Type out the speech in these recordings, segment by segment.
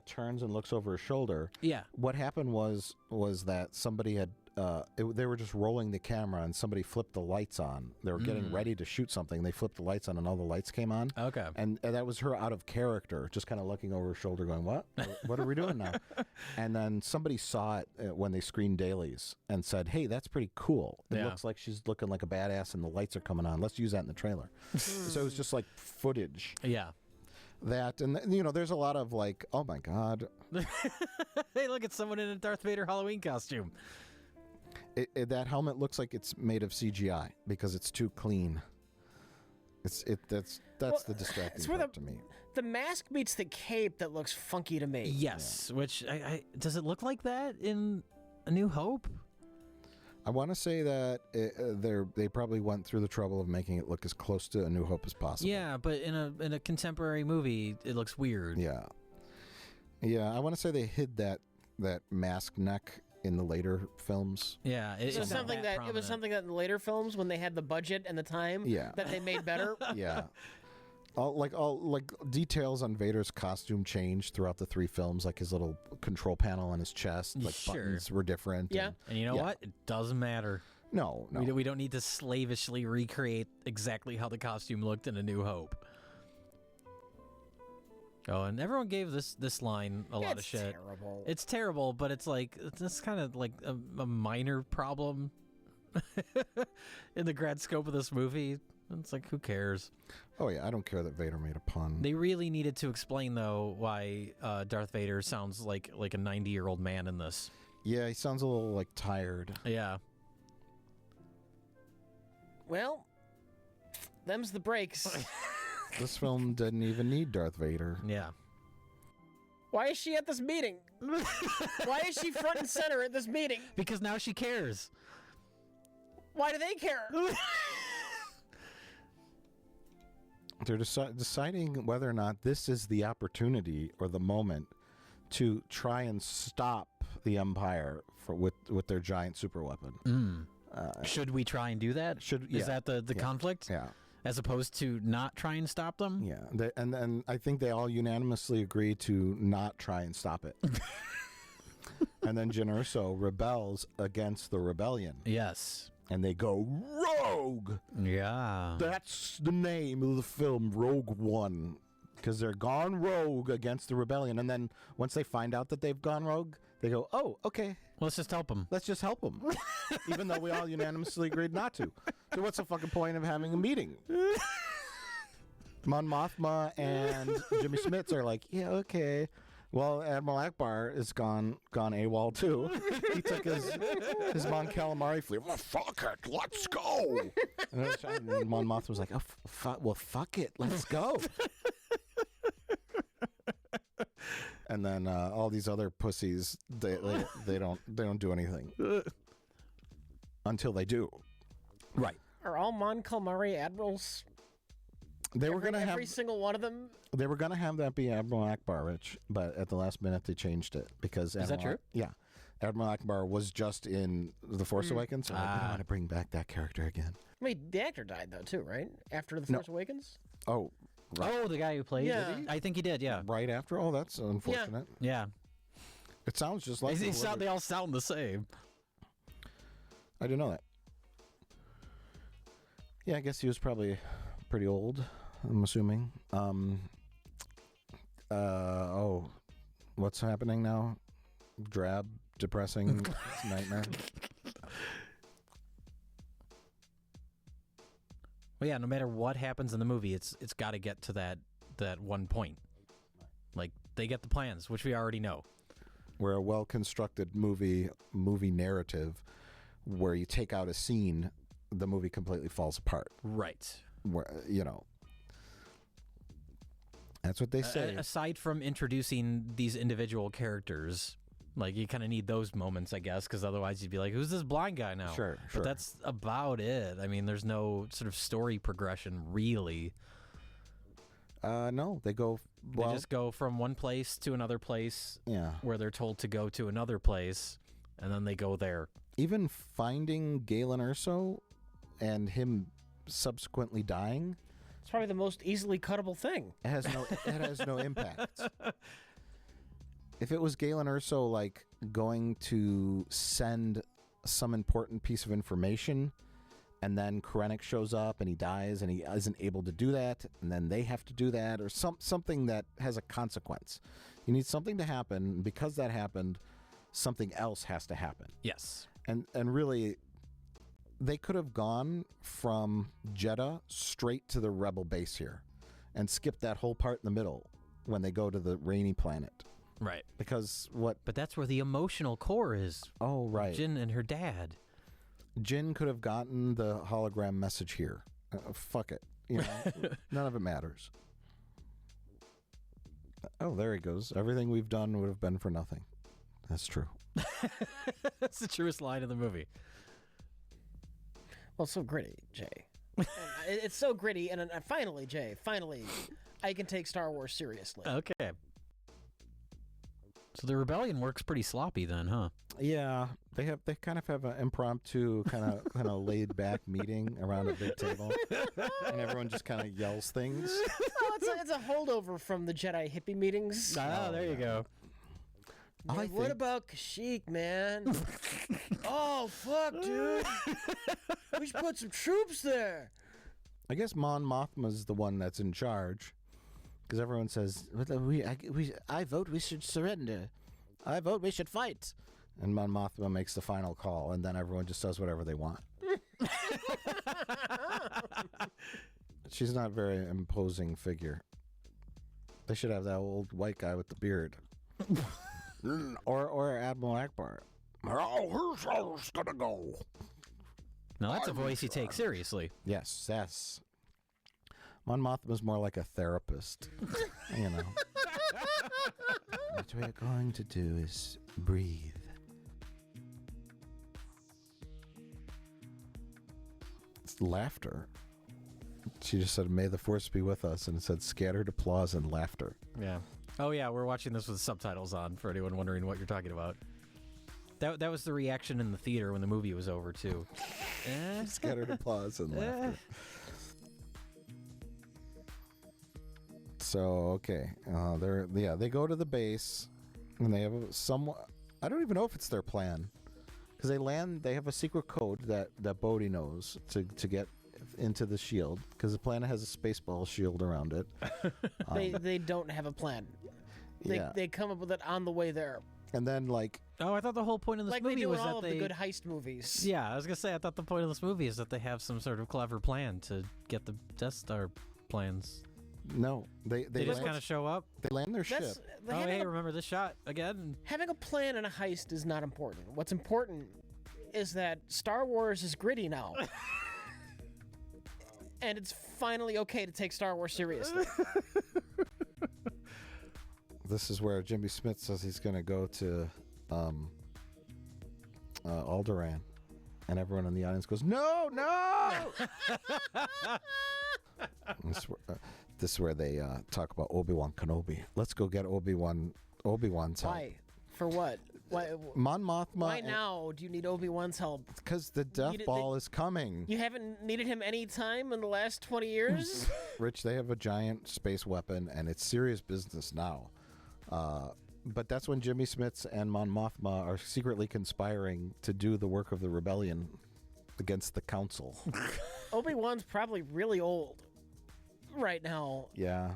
turns and looks over his shoulder. Yeah. What happened was that somebody had they were just rolling the camera and somebody flipped the lights on. They were getting ready to shoot something. They flipped the lights on and all the lights came on. Okay. And that was her out of character, just kind of looking over her shoulder going, what? What are we doing now? And then somebody saw it when they screened dailies and said, hey, that's pretty cool. It looks like she's looking like a badass and the lights are coming on. Let's use that in the trailer. So it was just like footage. Yeah. That, and there's a lot of like, oh my God. Hey, look at someone in a Darth Vader Halloween costume. That helmet looks like it's made of CGI because it's too clean. That's the distracting part to me. The mask meets the cape that looks funky to me. Yes, which does it look like that in A New Hope? I want to say that they probably went through the trouble of making it look as close to A New Hope as possible. Yeah, but in a contemporary movie, it looks weird. Yeah. I want to say they hid that mask neck in the later films. Yeah, it was something that in the later films when they had the budget and the time that they made better. Yeah. All details on Vader's costume changed throughout the 3 films, like his little control panel on his chest, like buttons were different. Yeah. And you know what? It doesn't matter. No. We don't need to slavishly recreate exactly how the costume looked in A New Hope. Oh, and everyone gave this line a lot of shit. Terrible. It's terrible, but it's kind of like a minor problem in the grand scope of this movie. It's like, who cares? Oh yeah, I don't care that Vader made a pun. They really needed to explain though why Darth Vader sounds like a 90-year-old man in this. Yeah, he sounds a little like tired. Yeah. Well, them's the breaks. This film didn't even need Darth Vader. Yeah. Why is she at this meeting? Why is she front and center at this meeting? Because now she cares. Why do they care? They're deciding whether or not this is the opportunity or the moment to try and stop the Empire with their giant super weapon. Should we try and do that? Is that the conflict? Yeah. As opposed to not try and stop them? Yeah. And I think they all unanimously agree to not try and stop it. And then Jyn Erso rebels against the rebellion. Yes. And they go rogue. Yeah. That's the name of the film, Rogue One. Because they're gone rogue against the rebellion. And then once they find out that they've gone rogue, they go, oh, okay. Let's just help them. Let's just help them. Even though we all unanimously agreed not to. So what's the fucking point of having a meeting? Mon Mothma and Jimmy Smits are like, yeah, okay. Well, Admiral Akbar is gone AWOL too. He took his Mon Calamari fleet. Well, fuck it, let's go. And Mon Mothma was like, oh, fuck it, let's go. And then all these other pussies, they don't do anything until they do. Right. Are all Mon Calamari admirals? They were going to have every single one of them. They were going to have that be Admiral Akbar, Rich, but at the last minute they changed it because is that true? Yeah, Admiral Akbar was just in The Force Awakens, so we want to bring back that character again. Wait, the actor died though too, right? After The Force Awakens. Oh, right. Oh, the guy who played. Yeah. Did he? I think he did. Yeah. Right after. Oh, that's unfortunate. Yeah. It sounds just like they all sound the same. I didn't know that. Yeah, I guess he was probably pretty old, I'm assuming. What's happening now? Drab, depressing nightmare. Well, yeah, no matter what happens in the movie, it's got to get to that one point. Like, they get the plans, which we already know. Where a well-constructed movie narrative, where you take out a scene, the movie completely falls apart. Right. Where, that's what they say. Aside from introducing these individual characters, like, you kind of need those moments, I guess, because otherwise you'd be like, who's this blind guy now? Sure. But that's about it. I mean, there's no sort of story progression, really. No, they just go from one place to another place. Yeah. Where they're told to go to another place, and then they go there. Even finding Galen Erso and him subsequently dying, it's probably the most easily cuttable thing. It has no impact. If it was Galen Erso, like, going to send some important piece of information, and then Krennic shows up and he dies and he isn't able to do that, and then they have to do that, or something that has a consequence. You need something to happen. Because that happened, something else has to happen. Yes. And really, they could have gone from Jeddah straight to the Rebel base here and skipped that whole part in the middle when they go to the rainy planet. Right. Because what... But that's where the emotional core is. Oh, right. Jin and her dad. Jin could have gotten the hologram message here. Fuck it. You know, none of it matters. Oh, there he goes. Everything we've done would have been for nothing. That's true. That's the truest line of the movie. Well, it's so gritty, Jay. It's so gritty, and finally, Jay, I can take Star Wars seriously. Okay. So the rebellion works pretty sloppy then, huh? Yeah, they kind of have an impromptu kind of laid back meeting around a big table, and everyone just kind of yells things. Oh, it's a holdover from the Jedi hippie meetings. Oh, there you go. Man, what about Kashyyyk, man? Oh, fuck, dude. We should put some troops there. I guess Mon Mothma's the one that's in charge, because everyone says, I vote we should surrender. I vote we should fight. And Mon Mothma makes the final call, and then everyone just does whatever they want. She's not a very imposing figure. They should have that old white guy with the beard. or Admiral Akbar. Who's gonna go? Now that's a voice you take seriously. Yes. Mon Mothma's more like a therapist. You know. What we're going to do is breathe. It's laughter. She just said, "May the force be with us," and it said scattered applause and laughter. Yeah. Oh, yeah, we're watching this with subtitles on, for anyone wondering what you're talking about. That was the reaction in the theater when the movie was over, too. Scattered applause and laughter. So, okay. They go to the base, and they have I don't even know if it's their plan. Because they have a secret code that Bodhi knows to get into the shield, because the planet has a spaceball shield around it. They don't have a plan. They come up with it on the way there. And then, like... Oh, I thought the whole point of this like movie they do was in all that of the good heist movies. Yeah, I was going to say, I thought the point of this movie is that they have some sort of clever plan to get the Death Star plans. No. They just kind of show up? They land their ship. Oh, hey, remember this shot again? Having a plan and a heist is not important. What's important is that Star Wars is gritty now. And it's finally okay to take Star Wars seriously. This is where Jimmy Smith says he's going to go to Alderaan. And everyone in the audience goes, "No, no!" This is where they talk about Obi-Wan Kenobi. Let's go get Obi-Wan's help. Why? For what? Why? Mon Mothma. Why now do you need Obi-Wan's help? Because the Death Ball is coming. You haven't needed him any time in the last 20 years? Rich, they have a giant space weapon, and it's serious business now. But that's when Jimmy Smits and Mon Mothma are secretly conspiring to do the work of the rebellion against the council. Obi-Wan's probably really old right now. Yeah.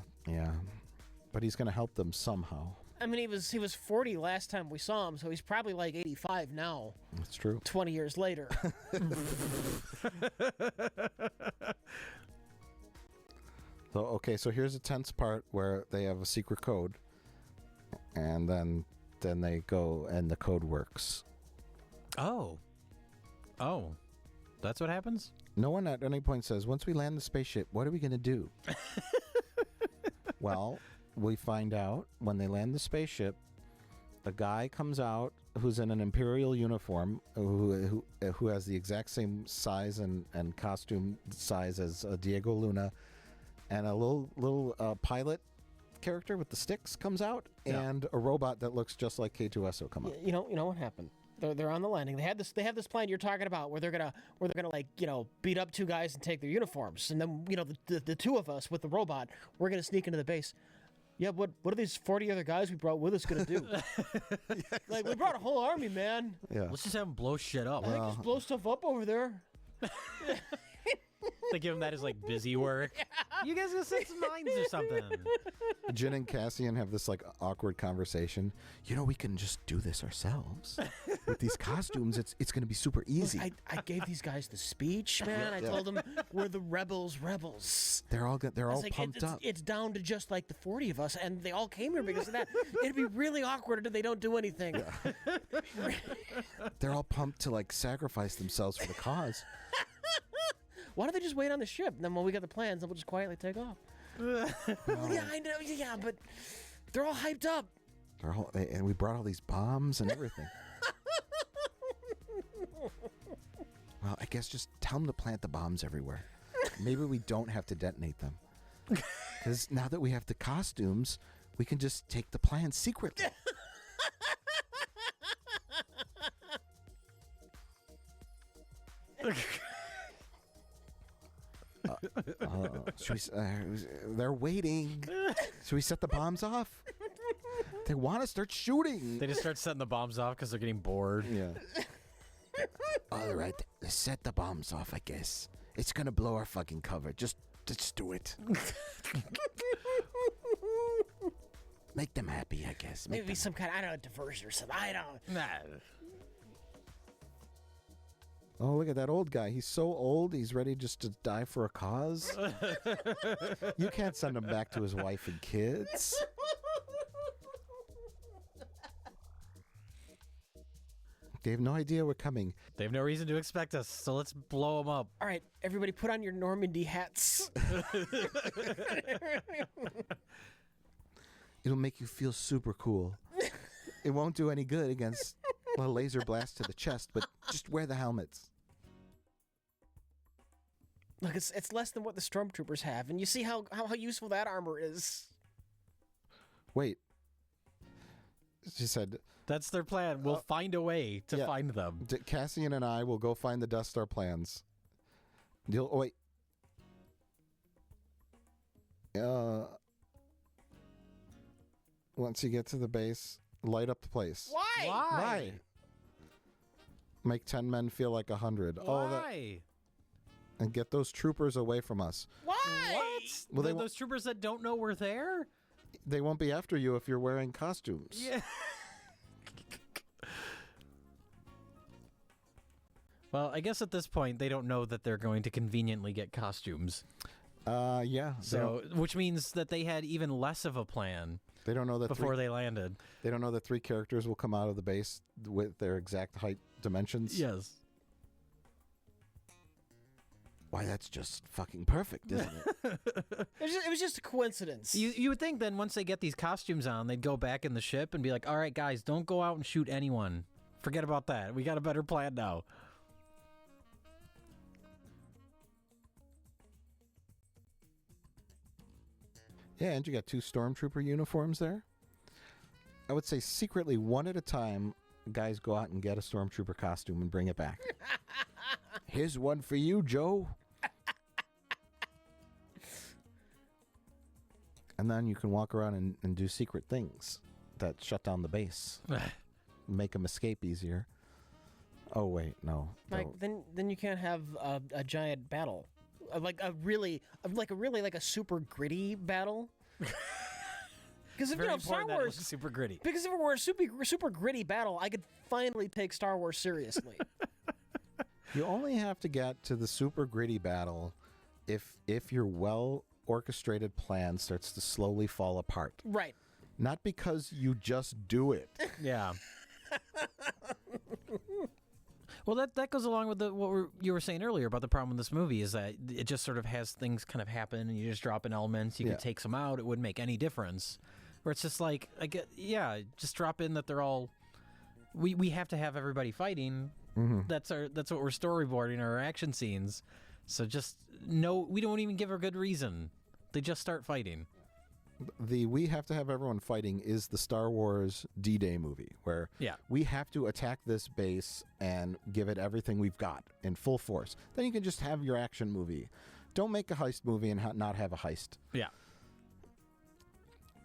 But he's going to help them somehow. I mean, he was 40 last time we saw him, so he's probably like 85 now. That's true. 20 years later. So here's a tense part where they have a secret code, and then they go and the code works. Oh, that's what happens? No one at any point says, once we land the spaceship, what are we going to do? Well, we find out when they land the spaceship, a guy comes out who's in an Imperial uniform, who has the exact same size and costume size as Diego Luna, and a little pilot character with the sticks comes out, and a robot that looks just like K2SO come out. You know what happened? They're on the landing. They have this plan you're talking about where they're gonna like beat up two guys and take their uniforms, and then the two of us with the robot, we're gonna sneak into the base. Yeah, what are these 40 other guys we brought with us gonna do? Like, we brought a whole army, man. Yeah. Let's just have them blow shit up. Like, just blow stuff up over there. They give him that as like busy work. You guys go set some mines or something. Jin and Cassian have this like awkward conversation. You know, we can just do this ourselves. With these costumes, it's going to be super easy. I gave these guys the speech, man. I told them we're the rebels. They're all I was like, pumped up. It's down to just like the 40 of us, and they all came here because of that. It'd be really awkward if they don't do anything. They're all pumped to like sacrifice themselves for the cause. Why don't they just wait on the ship? And then when we get the plans, then we'll just quietly take off. Yeah, I know. Yeah, but they're all hyped up. And we brought all these bombs and everything. Well, I guess just tell them to plant the bombs everywhere. Maybe we don't have to detonate them. Because now that we have the costumes, we can just take the plans secretly. They're waiting. Should we set the bombs off? They want to start shooting. They just start setting the bombs off because they're getting bored. Yeah. All right, let's set the bombs off, I guess. It's going to blow our fucking cover. Just do it. Make them happy, I guess. Maybe some kind of, I don't know, diversion or something. I don't. Nah. Oh, look at that old guy. He's so old, he's ready just to die for a cause. You can't send him back to his wife and kids. They have no idea we're coming. They have no reason to expect us, so let's blow them up. All right, everybody put on your Normandy hats. It'll make you feel super cool. It won't do any good against a laser blast to the chest, but just wear the helmets. Look, it's less than what the stormtroopers have, and you see how useful that armor is. Wait. She said... That's their plan. We'll find a way to find them. Cassian and I will go find the Death Star plans. Wait. Once you get to the base, light up the place. Why? Why? Make 10 men feel like 100. Why? And get those troopers away from us. Why? What? Well, Those troopers that don't know we're there? They won't be after you if you're wearing costumes. Yeah. Well, I guess at this point they don't know that they're going to conveniently get costumes. Yeah. So, which means that they had even less of a plan. They don't know that before they landed. They don't know that 3 characters will come out of the base with their exact height dimensions. Yes. Why, that's just fucking perfect, isn't it? It was just a coincidence. You would think then once they get these costumes on, they'd go back in the ship and be like, all right, guys, don't go out and shoot anyone. Forget about that. We got a better plan now. Yeah, and you got 2 stormtrooper uniforms there. I would say secretly, one at a time, guys go out and get a stormtrooper costume and bring it back. Here's one for you, Joe. And then you can walk around and do secret things that shut down the base. Make them escape easier. Oh, wait, no. Like, then you can't have a giant battle. Like a super gritty battle. Because if Star Wars super gritty. Because if it were a super gritty battle, I could finally take Star Wars seriously. You only have to get to the super gritty battle if your well orchestrated plan starts to slowly fall apart. Right. Not because you just do it. Yeah. Well, that goes along with you were saying earlier about the problem with this movie is that it just sort of has things kind of happen and you just drop in elements. You could take some out. It wouldn't make any difference. Where it's just like, just drop in that they're all... We have to have everybody fighting. Mm-hmm. That's what we're storyboarding our action scenes. So just we don't even give a good reason. They just start fighting. We have to have everyone fighting is the Star Wars D-Day movie, where we have to attack this base and give it everything we've got in full force. Then you can just have your action movie. Don't make a heist movie and not have a heist. Yeah.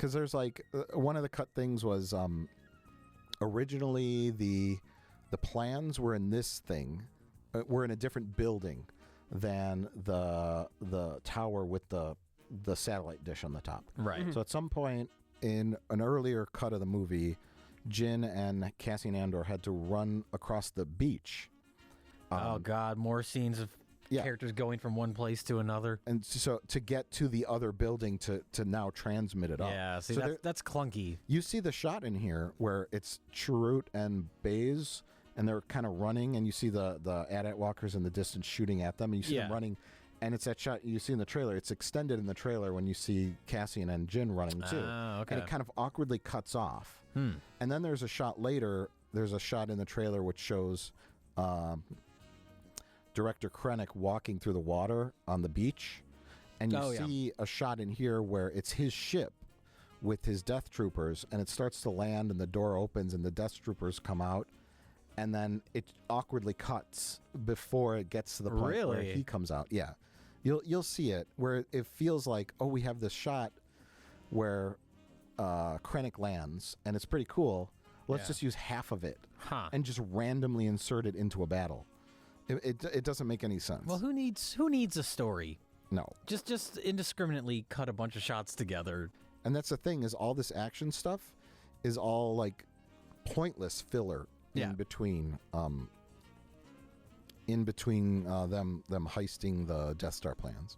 because there's like one of the cut things was originally the plans were in this thing, were in a different building than the tower with the satellite dish on the top. Right. So at some point in an earlier cut of the movie, Jin and Cassian Andor had to run across the beach. Oh God, more scenes of characters going from one place to another. And so to get to the other building to now transmit it up. Yeah, see, so that's clunky. You see the shot in here where it's Chirrut and Baze, and they're kind of running, and you see the AT-AT walkers in the distance shooting at them, and you see them running. And it's that shot you see in the trailer. It's extended in the trailer when you see Cassian and Jin running too. Okay. And it kind of awkwardly cuts off. And then there's a shot later. There's a shot in the trailer which shows Director Krennic walking through the water on the beach. And you see a shot in here where it's his ship with his Death Troopers, and it starts to land, and the door opens, and the Death Troopers come out. And then it awkwardly cuts before it gets to the point where he comes out. Yeah. You'll see it where it feels like, oh, we have this shot where Krennic lands, and it's pretty cool. Let's just use half of it and just randomly insert it into a battle. It doesn't make any sense. Well, who needs a story? No. Just indiscriminately cut a bunch of shots together. And that's the thing, is all this action stuff is all like pointless filler in between them heisting the Death Star plans.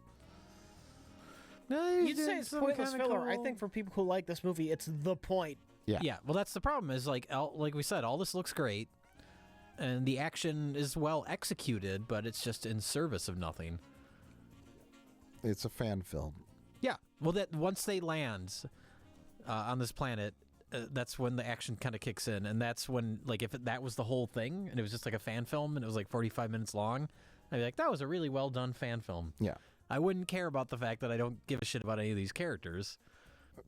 You'd say it's pointless filler. Cool. I think for people who like this movie, it's the point. Yeah. Well, that's the problem. Is like we said, all this looks great, and the action is well executed, but it's just in service of nothing. It's a fan film. Yeah. Well, that once they land on this planet, that's when the action kind of kicks in, and that's when, like, if that was the whole thing, and it was just like a fan film, and it was like 45 minutes long, I'd be like, that was a really well done fan film. Yeah. I wouldn't care about the fact that I don't give a shit about any of these characters.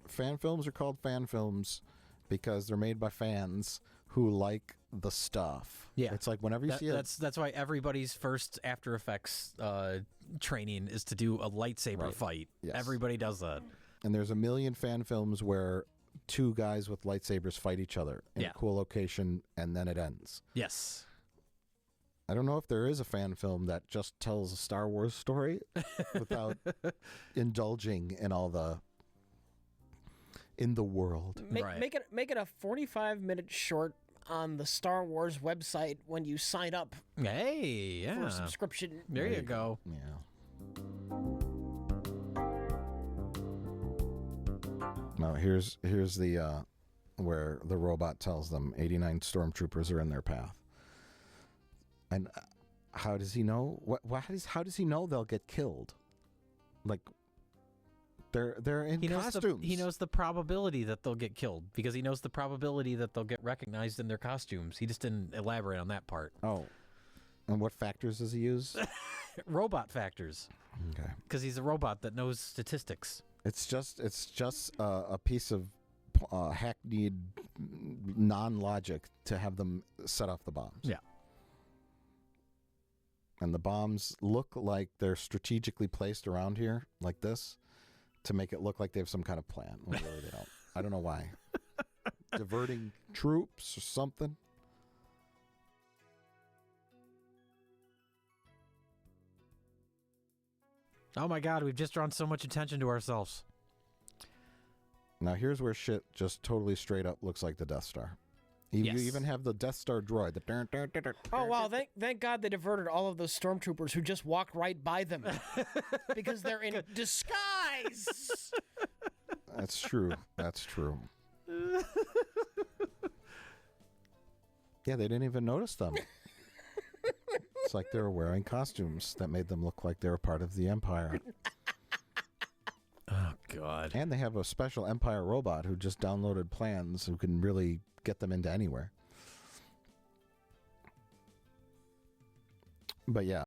Fan films are called fan films because they're made by fans who like the stuff. Yeah. It's like whenever you see it. That's why everybody's first After Effects training is to do a lightsaber fight. Yes. Everybody does that. And there's a million fan films where two guys with lightsabers fight each other in a cool location, and then it ends. Yes. I don't know if there is a fan film that just tells a Star Wars story without indulging in all in the world. Make it a 45-minute short on the Star Wars website when you sign up. Hey, for a subscription. There you go. Yeah. Now here's the where the robot tells them 89 stormtroopers are in their path. And how does he know? How does he know they'll get killed? Like they're in costumes. He knows the probability that they'll get killed because he knows the probability that they'll get recognized in their costumes. He just didn't elaborate on that part. Oh. And what factors does he use? Robot factors. Okay. Because he's a robot that knows statistics. It's just a piece of hackneyed non-logic to have them set off the bombs. Yeah. And the bombs look like they're strategically placed around here, like this, to make it look like they have some kind of plan. Well, really, they don't. I don't know why. Diverting troops or something. Oh my God, we've just drawn so much attention to ourselves. Now here's where shit just totally straight up looks like the Death Star. You even have the Death Star droid. Oh wow! Thank God they diverted all of those stormtroopers who just walk right by them because they're in disguise. That's true. That's true. Yeah, they didn't even notice them. It's like they were wearing costumes that made them look like they were part of the Empire. Oh, God. And they have a special Empire robot who just downloaded plans who can really get them into anywhere. But yeah,